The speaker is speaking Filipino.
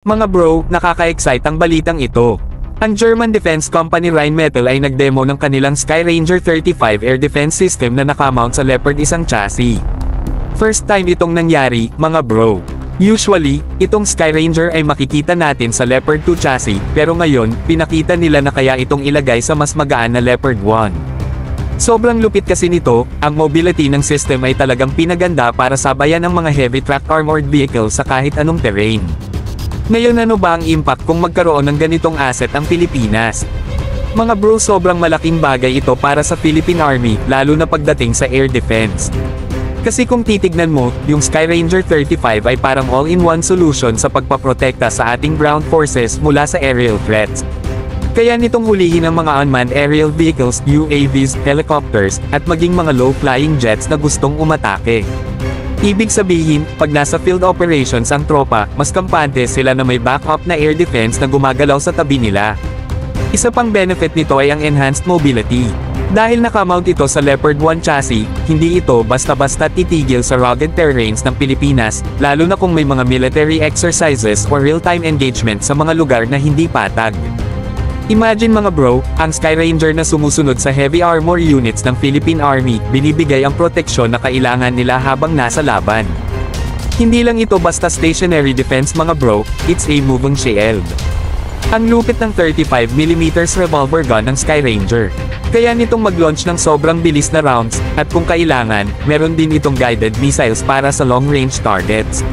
Mga bro, nakaka-excite ang balitang ito. Ang German defense company Rheinmetall ay nagdemo ng kanilang Skyranger 35 air defense system na nakamount sa Leopard 1 chassis. First time itong nangyari, mga bro. Usually, itong Skyranger ay makikita natin sa Leopard 2 chassis, pero ngayon, pinakita nila na kaya itong ilagay sa mas magaan na Leopard 1. Sobrang lupit kasi nito, ang mobility ng system ay talagang pinaganda para sabayan ang mga heavy tracked armored vehicles sa kahit anong terrain. Ngayon ano ba ang impact kung magkaroon ng ganitong asset ang Pilipinas? Mga bro, sobrang malaking bagay ito para sa Philippine Army, lalo na pagdating sa air defense. Kasi kung titignan mo, yung Skyranger 35 ay parang all-in-one solution sa pagpaprotekta sa ating ground forces mula sa aerial threats. Kaya nitong hulihin ang mga unmanned aerial vehicles, UAVs, helicopters, at maging mga low-flying jets na gustong umatake. Ibig sabihin, pag nasa field operations ang tropa, mas kampante sila na may backup na air defense na gumagalaw sa tabi nila. Isa pang benefit nito ay ang enhanced mobility. Dahil nakamount ito sa Leopard 1 chassis, hindi ito basta-basta titigil sa rugged terrains ng Pilipinas, lalo na kung may mga military exercises or real-time engagement sa mga lugar na hindi patag. Imagine mga bro, ang Skyranger na sumusunod sa heavy armor units ng Philippine Army, binibigay ang proteksyon na kailangan nila habang nasa laban. Hindi lang ito basta stationary defense mga bro, it's a moving shield. Ang lupit ng 35mm revolver gun ng Skyranger. Kaya nitong mag-launch ng sobrang bilis na rounds, at kung kailangan, meron din itong guided missiles para sa long-range targets.